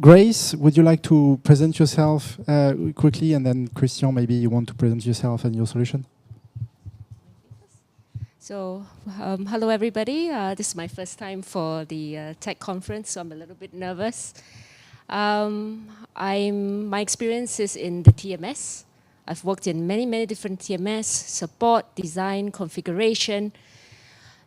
Grace, would you like to present yourself quickly, and then Christian, maybe you want to present yourself and your solution? So, hello everybody. This is my first time for the tech conference, so I'm a little bit nervous. My experience is in the TMS. I've worked in many different TMS, support, design, configuration.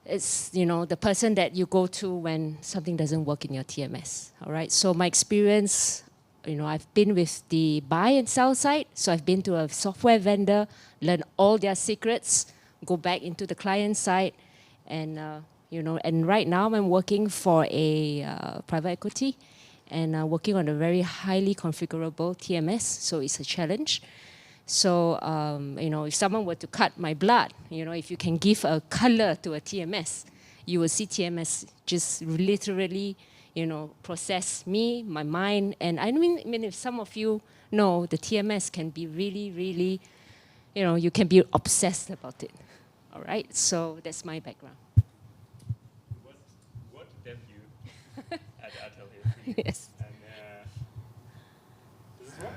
It's, you know, the person that you go to when something doesn't work in your TMS, all right? So my experience, you know, I've been with the buy and sell side, so I've been to a software vendor, learn all their secrets, go back into the client side, and you know, and right now I'm working for a private equity, and working on a very highly configurable TMS, so it's a challenge. So, you know, if someone were to cut my blood, you know, if you can give a color to a TMS, you will see TMS just literally, you know, process me, my mind, and I mean, if some of you know, the TMS can be really, you know, you can be obsessed about it. All right, so that's my background. What debut at ATEL here? Yes. And, does this work?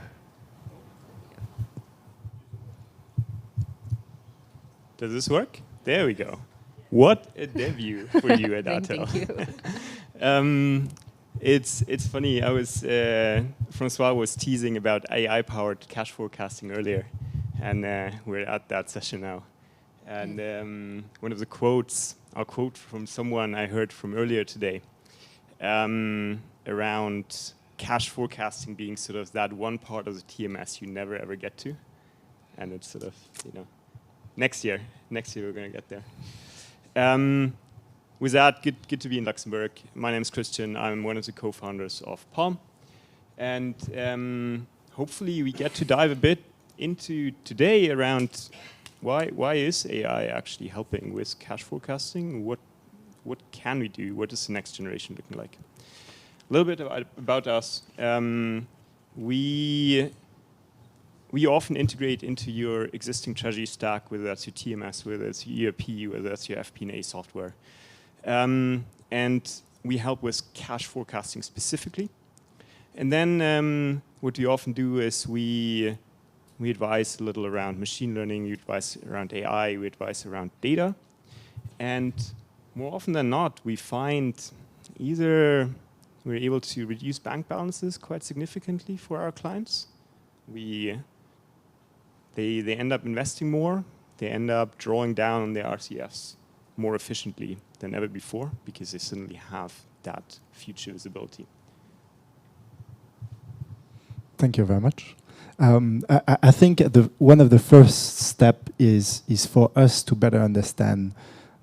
Does this work? There we go. What a debut for you at ATEL. Thank you. It's funny. I was Francois was teasing about AI-powered cash forecasting earlier, and we're at that session now. And one of the quotes, a quote from someone I heard from earlier today, around cash forecasting being sort of that one part of the TMS you never ever get to, and it's sort of, you know, next year we're going to get there. With that, good to be in Luxembourg. My name is Christian. I'm one of the co-founders of Palm, and hopefully we get to dive a bit into today around why is AI actually helping with cash forecasting? What can we do? What is the next generation looking like? A little bit about us. We often integrate into your existing Treasury stack, whether that's your TMS, whether it's your ERP, whether that's your FP&A software. And we help with cash forecasting specifically. And then what we often do is we advise a little around machine learning, we advise around AI, we advise around data. And more often than not, we find either we're able to reduce bank balances quite significantly for our clients. They end up investing more, they end up drawing down on their RCFs more efficiently than ever before because they suddenly have that future visibility. Thank you very much. I think one of the first step is for us to better understand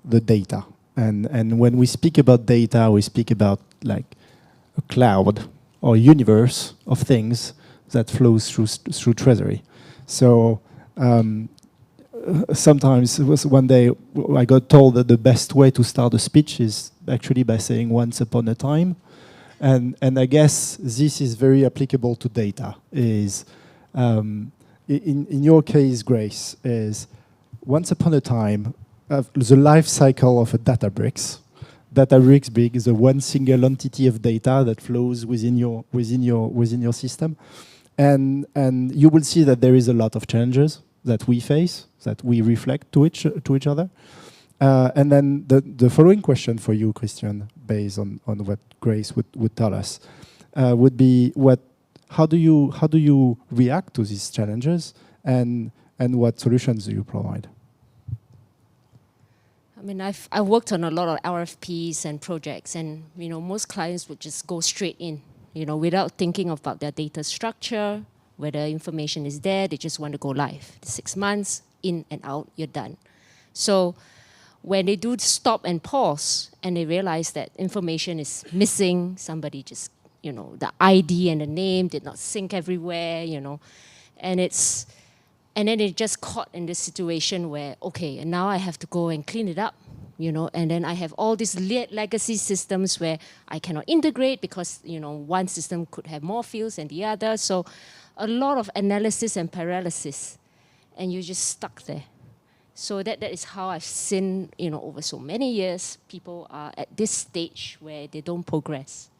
the data. And when we speak about data, we speak about like a cloud or universe of things that flows through Treasury. So sometimes it was one day I got told that the best way to start a speech is actually by saying once upon a time. And I guess this is very applicable to data. Is in your case, Grace, is once upon a time, the life cycle of a Databricks. Databricks big is a one single entity of data that flows within your system, and you will see that there is a lot of challenges that we face, that we reflect to each other. And then the following question for you, Christian, based on what Grace would tell us, would be how do you react to these challenges, and what solutions do you provide? I mean, I've worked on a lot of RFPs and projects, and you know, most clients would just go straight in, you know, without thinking about their data structure, whether information is there. They just want to go live. 6 months in and out, you're done. So when they do stop and pause, and they realize that information is missing, somebody just, you know, the ID and the name did not sync everywhere, you know, and then they just caught in this situation where, okay, and now I have to go and clean it up, you know, and then I have all these legacy systems where I cannot integrate because, you know, one system could have more fields than the other. So a lot of analysis and paralysis, and you're just stuck there. So that is how I've seen, you know, over so many years, people are at this stage where they don't progress.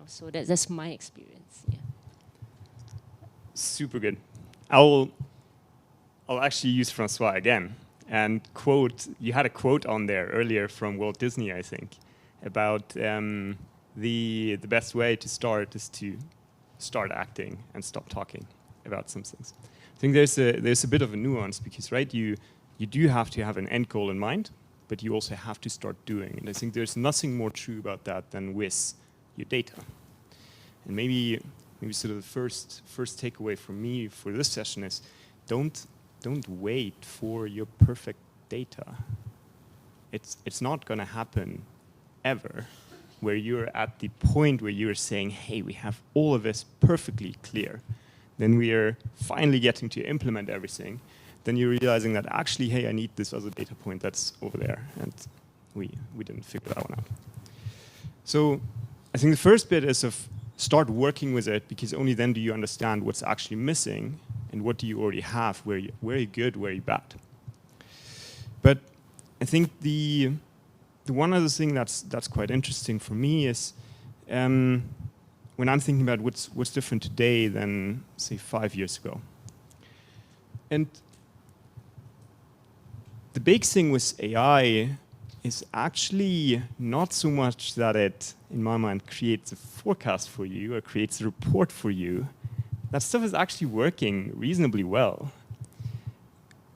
So that's my experience. Yeah. Super good. I'll actually use Francois again and quote. You had a quote on there earlier from Walt Disney, I think, about the best way to start is to start acting and stop talking about some things. I think there's a bit of a nuance because, right, you do have to have an end goal in mind, but you also have to start doing. And I think there's nothing more true about that than with your data. And maybe sort of the first takeaway from me for this session is don't wait for your perfect data. It's not going to happen ever where you're at the point where you're saying, hey, we have all of this perfectly clear. Then we are finally getting to implement everything. Then you're realizing that actually, hey, I need this other data point that's over there. And we didn't figure that one out. So I think the first bit is of start working with it, because only then do you understand what's actually missing and what do you already have, where you're good, where you're bad. But I think the one other thing that's quite interesting for me is when I'm thinking about what's different today than, say, 5 years ago. And the big thing with AI is actually not so much that it, in my mind, creates a forecast for you or creates a report for you. That stuff is actually working reasonably well.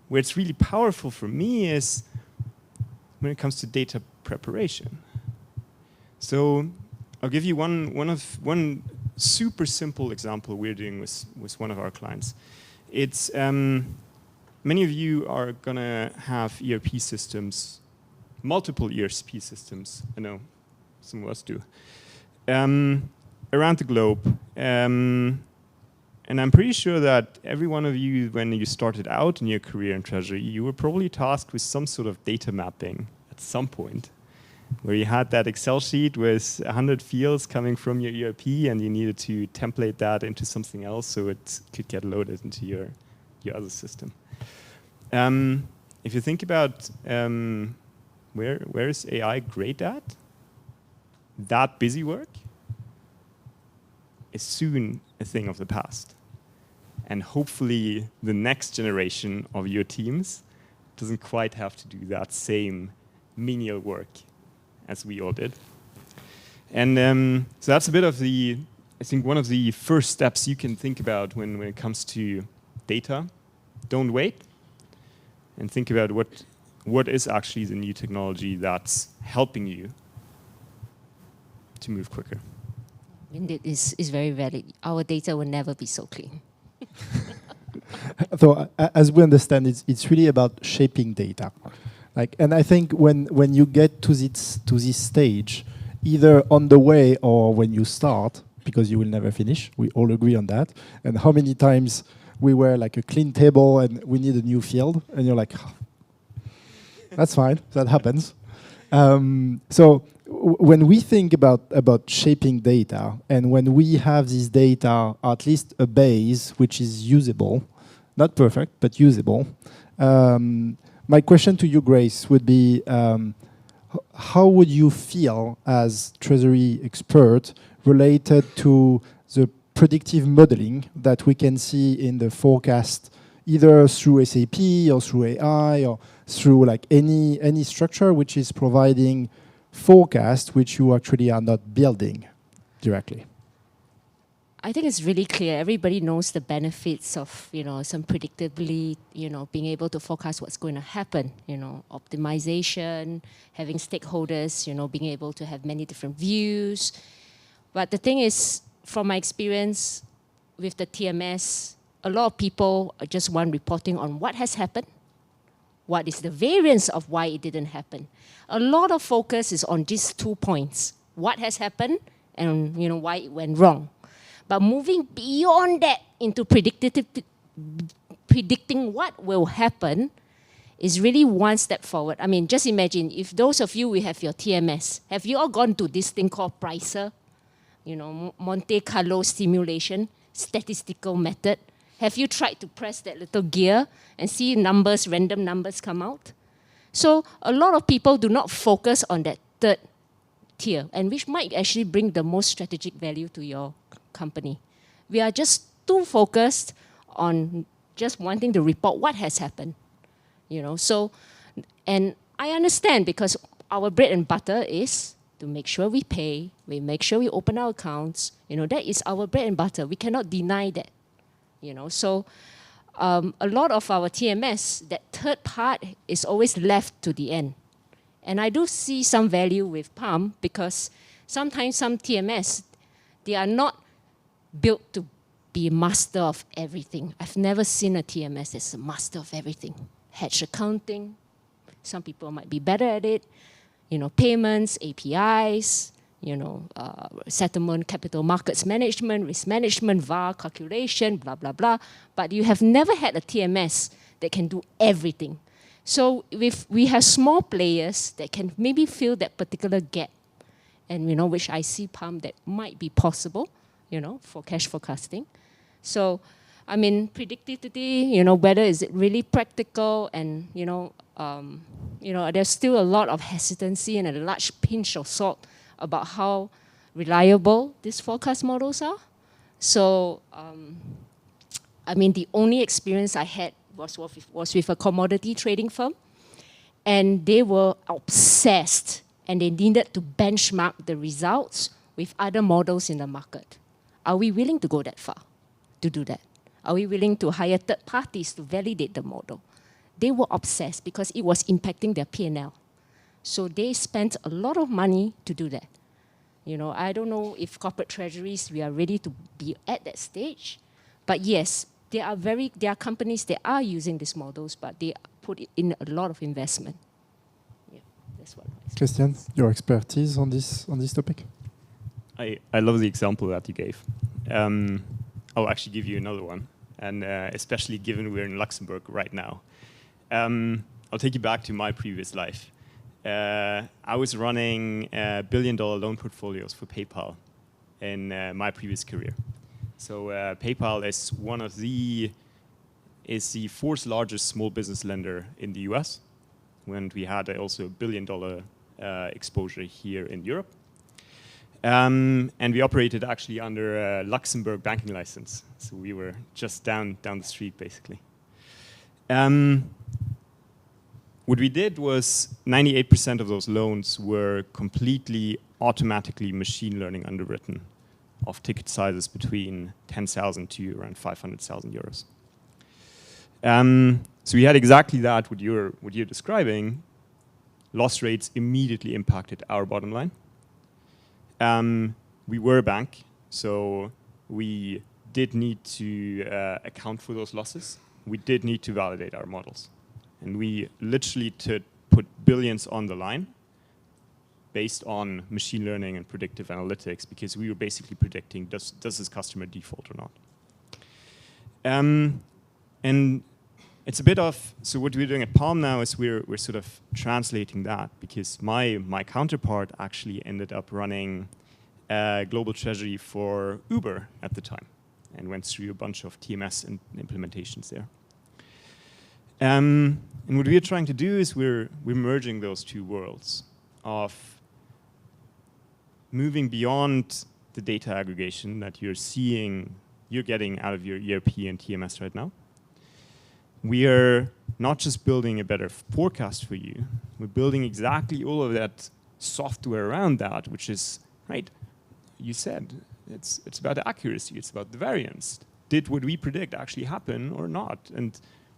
Where it's really powerful for me is when it comes to data preparation. So I'll give you one super simple example we're doing with one of our clients. It's many of you are gonna have ERP systems, multiple ERP systems. I know some of us do, around the globe. And I'm pretty sure that every one of you, when you started out in your career in Treasury, you were probably tasked with some sort of data mapping at some point, where you had that Excel sheet with 100 fields coming from your ERP, and you needed to template that into something else so it could get loaded into your other system. If you think about where is AI great at, that busy work is soon a thing of the past. And hopefully the next generation of your teams doesn't quite have to do that same menial work as we all did. And so that's a bit of I think one of the first steps you can think about when it comes to data. Don't wait, and think about what is actually the new technology that's helping you to move quicker. And it is very valid. Our data will never be so clean. So as we understand, it's really about shaping data. And I think when you get to this stage, either on the way or when you start, because you will never finish, we all agree on that. And how many times we were like a clean table and we need a new field, and you're like, oh, that's fine, that happens. So when we think about shaping data, and when we have this data, at least a base which is usable, not perfect, but usable, my question to you, Grace, would be, how would you feel as Treasury expert related to the predictive modeling that we can see in the forecast, either through SAP or through AI or through like any structure which is providing forecast which you actually are not building directly? I think it's really clear. Everybody knows the benefits of, some predictably, being able to forecast what's going to happen, optimization, having stakeholders, being able to have many different views. But the thing is, from my experience with the TMS, a lot of people just want reporting on what has happened, what is the variance of why it didn't happen. A lot of focus is on these 2 points, what has happened and why it went wrong. But moving beyond that into predicting what will happen is really one step forward. I mean, just imagine if those of you, we have your TMS, have you all gone to this thing called Pricer? Monte Carlo simulation, statistical method. Have you tried to press that little gear and see numbers, random numbers come out? So a lot of people do not focus on that third tier, and which might actually bring the most strategic value to your company. We are just too focused on just wanting to report what has happened, you know. So, and I understand, because our bread and butter is to make sure we pay, we make sure we open our accounts. You know, that is our bread and butter. We cannot deny that, you know. So a lot of our TMS, that third part is always left to the end. And I do see some value with Palm, because sometimes some TMS, they are not built to be master of everything. I've never seen a TMS that's a master of everything. Hedge accounting, some people might be better at it. You know, payments, APIs, you know, settlement, capital markets management, risk management, VAR calculation, blah, blah, blah. But you have never had a TMS that can do everything. So if we have small players that can maybe fill that particular gap, and, you know, which I see, Palm, that might be possible, you know, for cash forecasting. So, I mean, predictivity, you know, whether is it really practical, and, you know, there's still a lot of hesitancy and a large pinch of salt about how reliable these forecast models are. So, I mean, the only experience I had was with a commodity trading firm, and they were obsessed, and they needed to benchmark the results with other models in the market. Are we willing to go that far to do that? Are we willing to hire third parties to validate the model? They were obsessed because it was impacting their P&L. So they spent a lot of money to do that. You know, I don't know if corporate treasuries, we are ready to be at that stage. But yes, there are companies that are using these models, but they put in a lot of investment. Yeah, that's what I expect. Christian, your expertise on this topic? I love the example that you gave. I'll actually give you another one, and especially given we're in Luxembourg right now. I'll take you back to my previous life. I was running billion-dollar loan portfolios for PayPal in my previous career. So PayPal is the fourth largest small business lender in the US, when we had also a billion-dollar exposure here in Europe. And we operated actually under a Luxembourg banking license. So we were just down the street, basically. What we did was 98% of those loans were completely automatically machine learning underwritten, of ticket sizes between 10,000 to around 500,000 euros. So we had exactly that, what you're describing. Loss rates immediately impacted our bottom line. We were a bank, so we did need to account for those losses. We did need to validate our models. And we literally put billions on the line based on machine learning and predictive analytics, because we were basically predicting, does this customer default or not? And it's a bit of, so what we're doing at Palm now is we're sort of translating that, because my counterpart actually ended up running global treasury for Uber at the time, and went through a bunch of TMS implementations there. And what we're trying to do is we're merging those two worlds of moving beyond the data aggregation that you're getting out of your ERP and TMS right now. We are not just building a better forecast for you, we're building exactly all of that software around that, which is, right, you said, it's about the accuracy, it's about the variance. Did what we predict actually happen or not?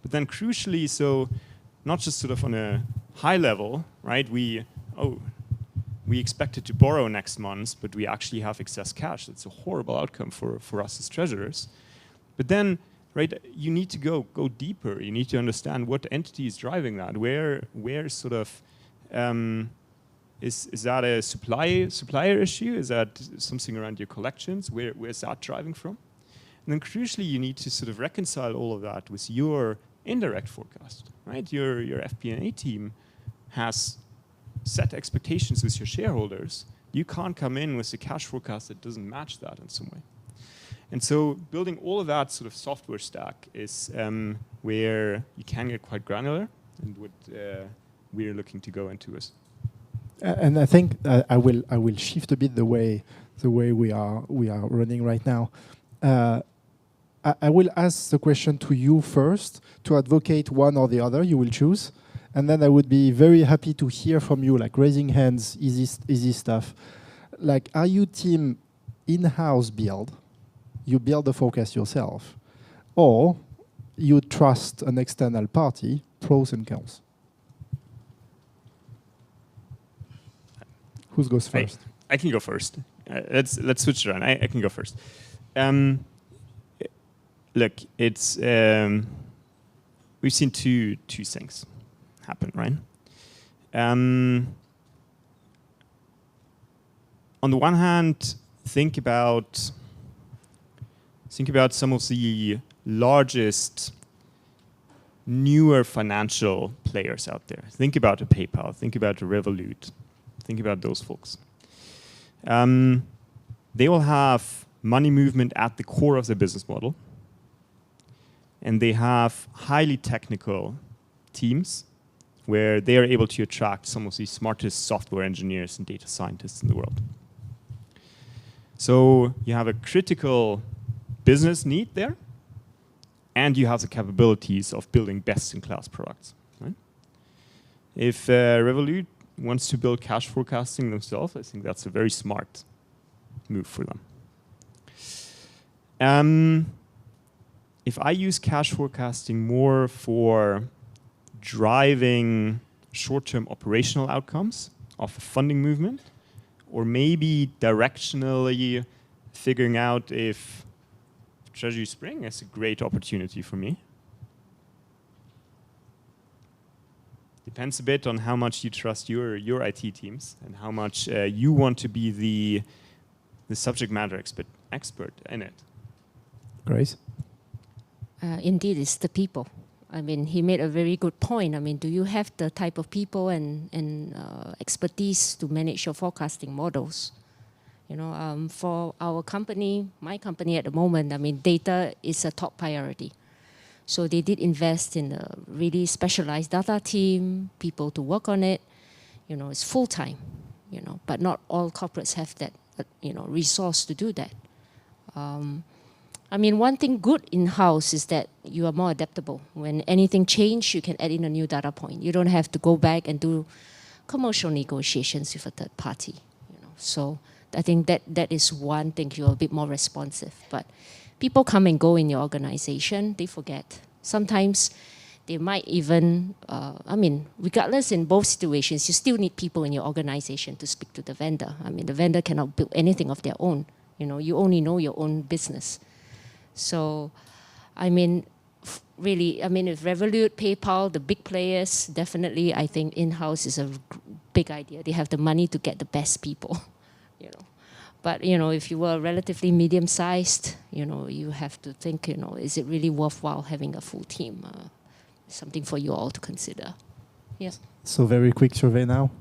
But then crucially, so not just sort of on a high level, right? We expected to borrow next month, but we actually have excess cash. That's a horrible outcome for us as treasurers. But then, right, you need to go deeper. You need to understand what entity is driving that. Where sort of is that a supplier issue? Is that something around your collections? Where's that driving from? And then crucially, you need to sort of reconcile all of that with your indirect forecast, right? Your FP&A team has set expectations with your shareholders. You can't come in with a cash forecast that doesn't match that in some way. And so building all of that sort of software stack is where you can get quite granular, and what we're looking to go into is. And I think I will shift a bit the way we are running right now. I will ask the question to you first to advocate one or the other. You will choose, and then I would be very happy to hear from you, like raising hands, easy stuff. Like, are you team in-house build? You build the forecast yourself, or you trust an external party? Pros and cons. Who goes first? I can go first. Let's switch around. I can go first. Look, it's we've seen two things happen, right? On the one hand, think about some of the largest, newer financial players out there. Think about a PayPal. Think about a Revolut. Think about those folks. They will have money movement at the core of their business model. And they have highly technical teams where they are able to attract some of the smartest software engineers and data scientists in the world. So you have a critical business need there, and you have the capabilities of building best-in-class products. Right? If Revolut wants to build cash forecasting themselves, I think that's a very smart move for them. If I use cash forecasting more for driving short-term operational outcomes of a funding movement, or maybe directionally figuring out if Treasury Spring is a great opportunity for me. Depends a bit on how much you trust your IT teams and how much you want to be the subject matter expert in it. Grace? Indeed, it's the people. I mean, he made a very good point. I mean, do you have the type of people and expertise to manage your forecasting models? You know, for our company, my company at the moment, I mean, data is a top priority. So they did invest in a really specialized data team, people to work on it. You know, it's full-time, you know, but not all corporates have that, you know, resource to do that. I mean, one thing good in-house is that you are more adaptable. When anything changes, you can add in a new data point. You don't have to go back and do commercial negotiations with a third party. You know? So I think that is one thing, you're a bit more responsive. But people come and go in your organization, they forget. Sometimes they might even, I mean, regardless in both situations, you still need people in your organization to speak to the vendor. I mean, the vendor cannot build anything of their own. You know, you only know your own business. So, I mean, really, I mean, if Revolut, PayPal, the big players, definitely, I think in-house is a big idea. They have the money to get the best people, you know. But, you know, if you were relatively medium-sized, you know, you have to think, you know, is it really worthwhile having a full team? Something for you all to consider. Yes. So very quick survey now.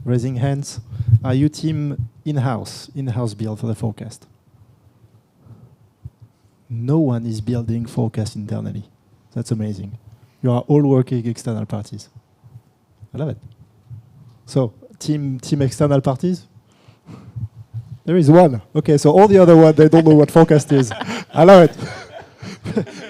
Raising hands. Are you team in-house build for the forecast? No one is building forecast internally. That's amazing. You are all working external parties. I love it. So, team external parties? There is one. Okay, so all the other one, they don't know what forecast is. I love it.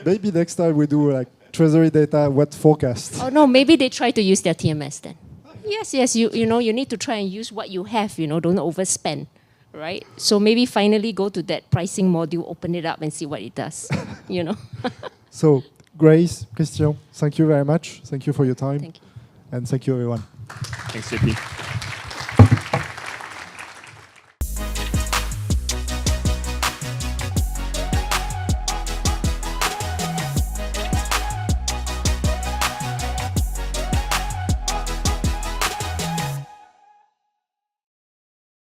Maybe next time we do like treasury data, what forecast? Oh no, maybe they try to use their TMS then. Yes, you know, you need to try and use what you have, you know, don't overspend. Right? So maybe finally go to that pricing module, open it up and see what it does, you know. So, Grace, Christian, thank you very much. Thank you for your time. Thank you. And thank you, everyone. Thanks, JP.